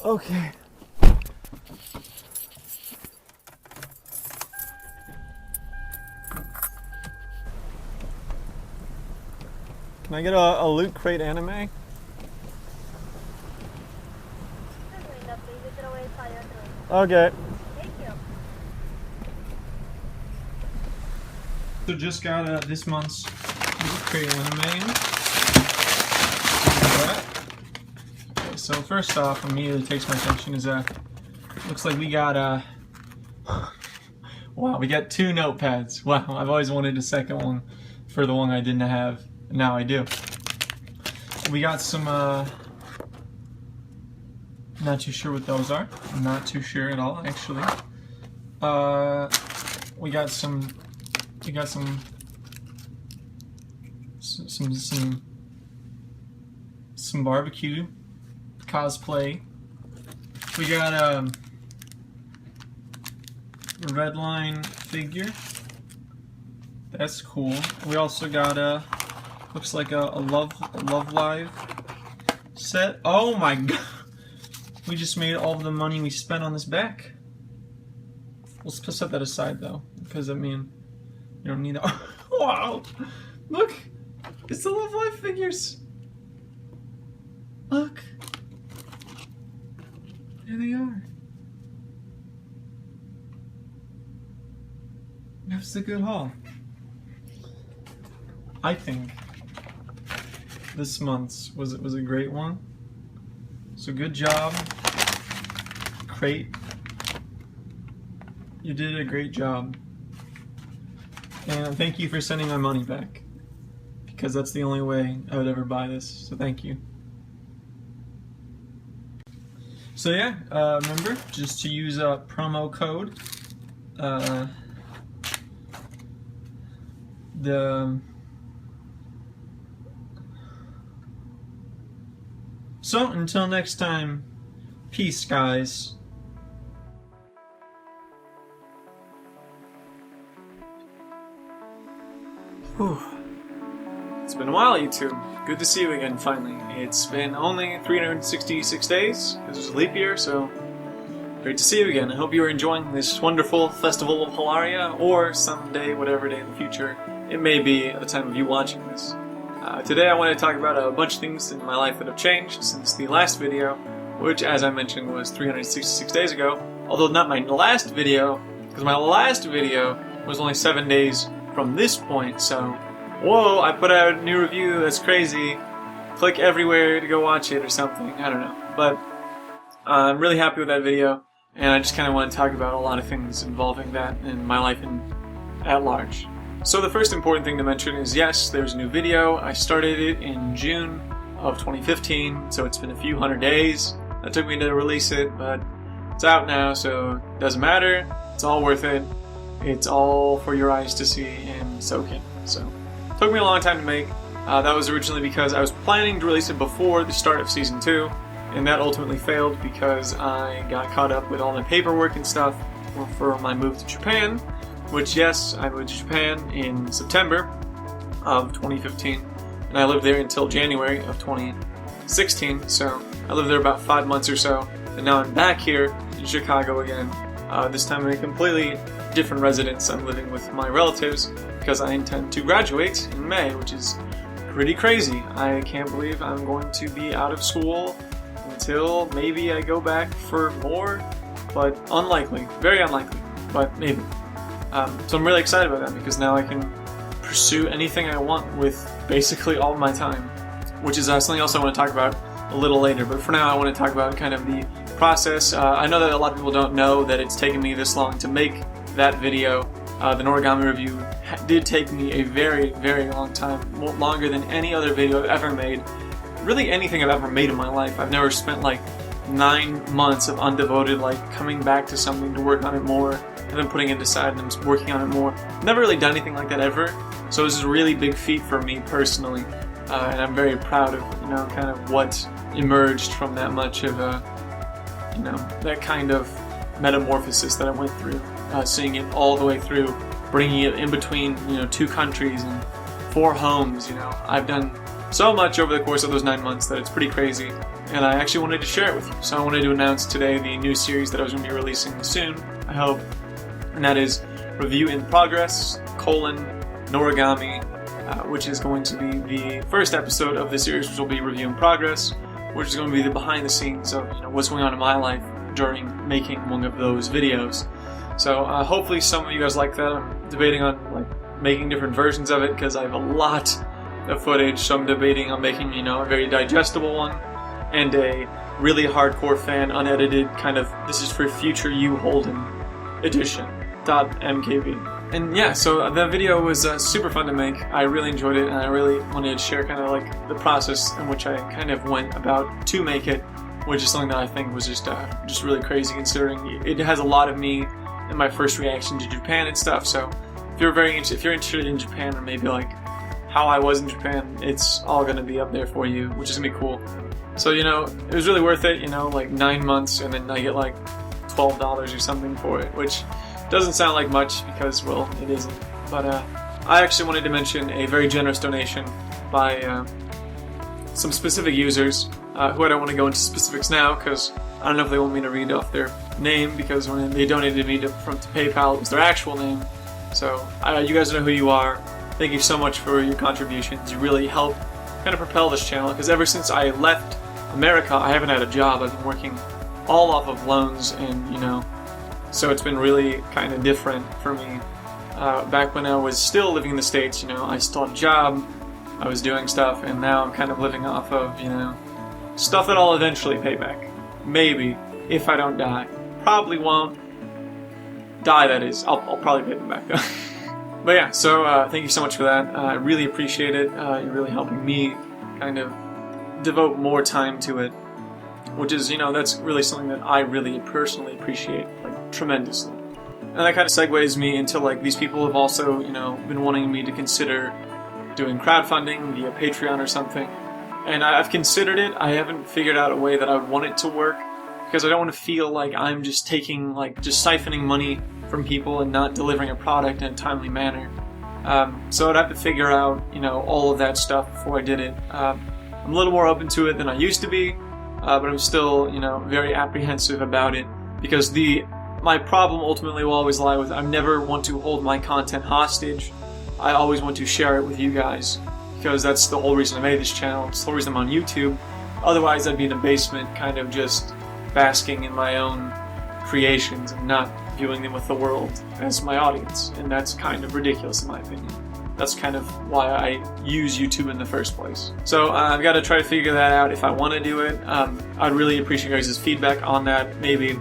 Okay. Can I get a Loot Crate anime? Okay. Thank you. So just got this month's Loot Crate anime. Okay, so first off, immediately takes my attention is looks like we got wow, we got 2 notepads. Wow, I've always wanted a second one for the one I didn't have. Now I do. We got some not too sure what those are. I'm not too sure at all, actually. We got some barbecue cosplay. We got a red line figure. That's cool. We also got looks like a Love Live set. Oh my god! We just made all of the money we spent on this back. We'll set that aside though, because I mean, you don't need that. Wow! Look! It's the Love Live figures! Look! There they are. That was a good haul. I think this month's was a great one. So good job, Crate. You did a great job. And thank you for sending my money back, because that's the only way I would ever buy this, so thank you. So yeah, remember, just to use a promo code, So, until next time, peace, guys. Whew. It's been a while, YouTube. Good to see you again, finally. It's been only 366 days. This was a leap year, so great to see you again. I hope you are enjoying this wonderful festival of Hilaria, or someday, whatever day in the future it may be at the time of you watching this. Today I want to talk about a bunch of things in my life that have changed since the last video, which, as I mentioned, was 366 days ago. Although not my last video, because my last video was only 7 days from this point, so whoa, I put out a new review, that's crazy. Click everywhere to go watch it or something, I don't know. But I'm really happy with that video, and I just kind of want to talk about a lot of things involving that in my life at large. So the first important thing to mention is, yes, there's a new video. I started it in June of 2015, so it's been a few hundred days. That took me to release it, but it's out now, so it doesn't matter. It's all worth it. It's all for your eyes to see and soak in. So it took me a long time to make. That was originally because I was planning to release it before the start of Season 2, and that ultimately failed because I got caught up with all my paperwork and stuff for my move to Japan. Which, yes, I moved to Japan in September of 2015, and I lived there until January of 2016, so I lived there about 5 months or so, and now I'm back here in Chicago again, this time in a completely different residence. I'm living with my relatives because I intend to graduate in May, which is pretty crazy. I can't believe I'm going to be out of school until maybe I go back for more, but unlikely, very unlikely, but maybe. So I'm really excited about that because now I can pursue anything I want with basically all of my time, which is something else I want to talk about a little later. But for now, I want to talk about kind of the process. I know that a lot of people don't know that it's taken me this long to make that video. The Noragami review did take me a very, very long time, longer than any other video I've ever made. Really anything I've ever made in my life. I've never spent like 9 months of undevoted, like coming back to something to work on it more, and then putting it aside and then working on it more. Never really done anything like that ever, so this is a really big feat for me personally, and I'm very proud of, kind of what emerged from that much of a, that kind of metamorphosis that I went through, seeing it all the way through, bringing it in between, 2 countries and 4 homes. I've done so much over the course of those 9 months that it's pretty crazy, and I actually wanted to share it with you. So I wanted to announce today the new series that I was going to be releasing soon, I hope, and that is Review in Progress, Noragami, which is going to be the first episode of the series, which will be Review in Progress, which is going to be the behind the scenes of what's going on in my life during making one of those videos. So hopefully some of you guys like that. I'm debating on making different versions of it because I have a lot of footage, so I'm debating on making a very digestible one and a really hardcore fan unedited kind of this is for future you Holden edition .mkv. And yeah, so that video was super fun to make. I really enjoyed it, and I really wanted to share kind of the process in which I kind of went about to make it, which is something that I think was just really crazy considering it has a lot of me and my first reaction to Japan and stuff. So if you're interested in Japan, or maybe how I was in Japan, it's all gonna be up there for you, which is gonna be cool. So it was really worth it. 9 months, and then I get $12 or something for it, which doesn't sound like much because, well, it isn't. But I actually wanted to mention a very generous donation by some specific users who I don't want to go into specifics now because I don't know if they want me to read off their name, because when they donated me to PayPal, it was their actual name. So you guys know who you are. Thank you so much for your contributions. You really help kind of propel this channel, because ever since I left America, I haven't had a job. I've been working all off of loans, and so it's been really kind of different for me. Back when I was still living in the States, I still had a job, I was doing stuff, and now I'm kind of living off of, stuff that I'll eventually pay back. Maybe, if I don't die. Probably won't die, that is. I'll probably pay them back though. But yeah, so thank you so much for that. I really appreciate it. You're really helping me kind of devote more time to it, which is, that's really something that I really personally appreciate, tremendously. And that kind of segues me into these people have also, been wanting me to consider doing crowdfunding via Patreon or something. And I've considered it. I haven't figured out a way that I would want it to work, because I don't want to feel like I'm just taking, just siphoning money from people and not delivering a product in a timely manner. So I'd have to figure out, all of that stuff before I did it. I'm a little more open to it than I used to be, but I'm still, very apprehensive about it, because my problem ultimately will always lie with I never want to hold my content hostage. I always want to share it with you guys, because that's the whole reason I made this channel. It's the whole reason I'm on YouTube. Otherwise, I'd be in a basement kind of just basking in my own creations and not viewing them with the world as my audience. And that's kind of ridiculous in my opinion. That's kind of why I use YouTube in the first place. So I've got to try to figure that out if I want to do it. I'd really appreciate you guys' feedback on that, maybe.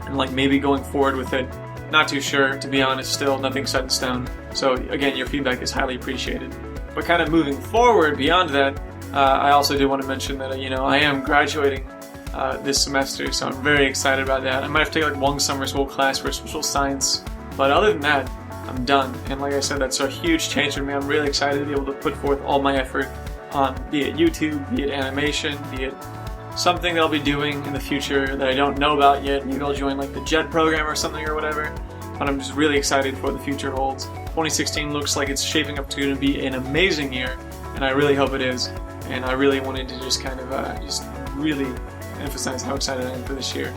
And maybe going forward with it. Not too sure, to be honest, still nothing set in stone. So again, your feedback is highly appreciated. But kind of moving forward beyond that, I also do want to mention that I am graduating this semester, so I'm very excited about that. I might have to take one summer school class for social science, but other than that, I'm done. And like I said, that's a huge change for me. I'm really excited to be able to put forth all my effort on, be it YouTube, be it animation, be it something that I'll be doing in the future that I don't know about yet. Maybe I'll join the JET program or something or whatever. But I'm just really excited for what the future holds. 2016 looks like it's shaping up to be an amazing year, and I really hope it is. And I really wanted to just kind of just really emphasize how excited I am for this year.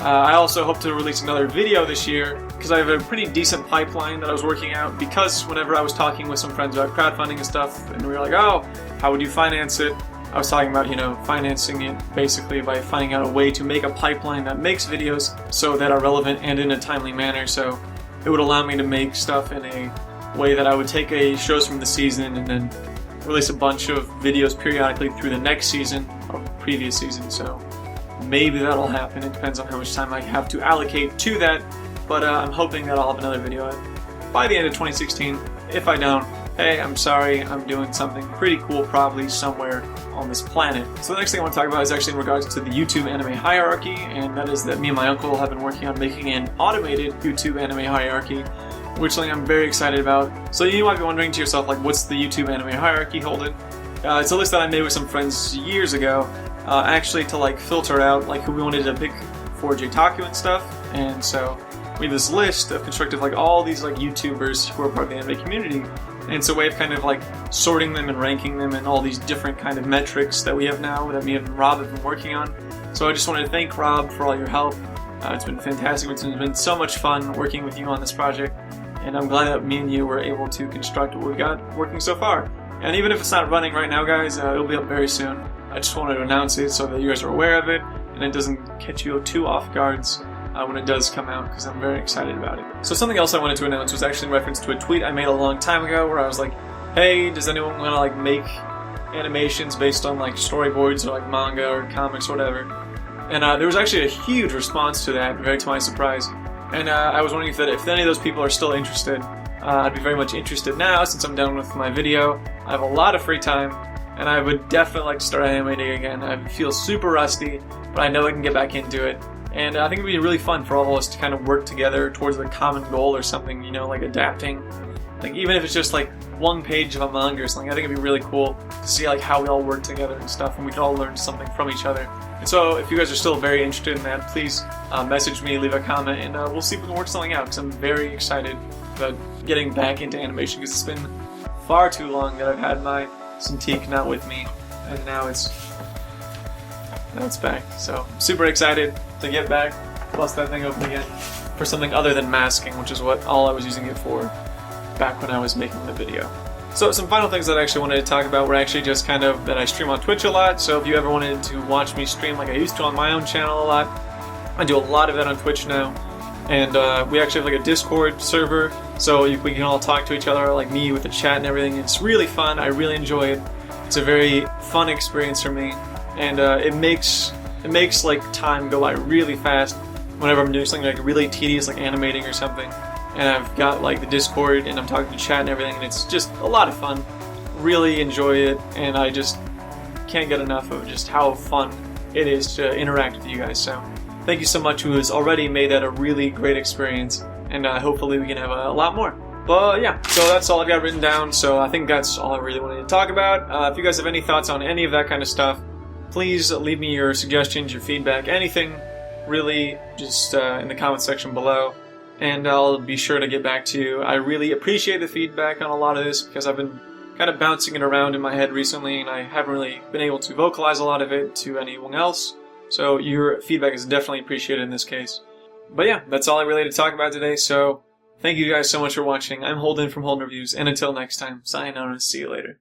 I also hope to release another video this year, because I have a pretty decent pipeline that I was working out, because whenever I was talking with some friends about crowdfunding and stuff, and we were like, oh, how would you finance it? I was talking about, financing it basically by finding out a way to make a pipeline that makes videos so that are relevant and in a timely manner. So it would allow me to make stuff in a way that I would take shows from the season and then release a bunch of videos periodically through the next season or previous season. So maybe that'll happen. It depends on how much time I have to allocate to that. But I'm hoping that I'll have another video by the end of 2016. If I don't, hey, I'm sorry, I'm doing something pretty cool probably somewhere on this planet. So the next thing I want to talk about is actually in regards to the YouTube anime hierarchy, and that is that me and my uncle have been working on making an automated YouTube anime hierarchy, which is something I'm very excited about. So you might be wondering to yourself, what's the YouTube anime hierarchy, Holden? It's a list that I made with some friends years ago, actually to filter out who we wanted to pick for J-Taku and stuff, and so we have this list of constructed all these YouTubers who are part of the anime community, And it's a way of kind of like sorting them and ranking them and all these different kind of metrics that we have now that me and Rob have been working on. So I just wanted to thank Rob for all your help. It's been fantastic. It's been so much fun working with you on this project, and I'm glad that me and you were able to construct what we've got working so far. And even if it's not running right now, guys, it'll be up very soon. I just wanted to announce it so that you guys are aware of it, and it doesn't catch you too off guards when it does come out, because I'm very excited about it. So something else I wanted to announce was actually in reference to a tweet I made a long time ago, where I was like, hey, does anyone want to like make animations based on like storyboards or like manga or comics or whatever? And there was actually a huge response to that, very to my surprise. And I was wondering if any of those people are still interested. I'd be very much interested now, since I'm done with my video. I have a lot of free time, and I would definitely like to start animating again. I feel super rusty, but I know I can get back into it. And I think it'd be really fun for all of us to kind of work together towards a common goal or something, you know, like adapting. Like even if it's just like one page of a manga or something, I think it'd be really cool to see like how we all work together and stuff, and we can all learn something from each other. And so if you guys are still very interested in that, please message me, leave a comment, and we'll see if we can work something out, because I'm very excited about getting back into animation, because it's been far too long that I've had my Cintiq not with me, and now it's back. So I'm super excited to get back, bust that thing open again for something other than masking, which is what all I was using it for back when I was making the video. So some final things that I actually wanted to talk about were actually just kind of that I stream on Twitch a lot. So if you ever wanted to watch me stream like I used to on my own channel a lot, I do a lot of that on Twitch now. And we actually have like a Discord server, so we can all talk to each other, like me with the chat and everything. It's really fun. I really enjoy it. It's a very fun experience for me, and it makes like time go by really fast whenever I'm doing something like really tedious, like animating or something. And I've got like the Discord, and I'm talking to chat and everything, and it's just a lot of fun. Really enjoy it, and I just can't get enough of just how fun it is to interact with you guys. So thank you so much who has already made that a really great experience, and hopefully we can have a lot more. But yeah, so that's all I've got written down, so I think that's all I really wanted to talk about. If you guys have any thoughts on any of that kind of stuff, please leave me your suggestions, your feedback, anything really, just in the comment section below. And I'll be sure to get back to you. I really appreciate the feedback on a lot of this, because I've been kind of bouncing it around in my head recently, and I haven't really been able to vocalize a lot of it to anyone else. So your feedback is definitely appreciated in this case. But yeah, that's all I really had to talk about today, so thank you guys so much for watching. I'm Holden from HoldenReviews, and until next time, sayonara, see you later.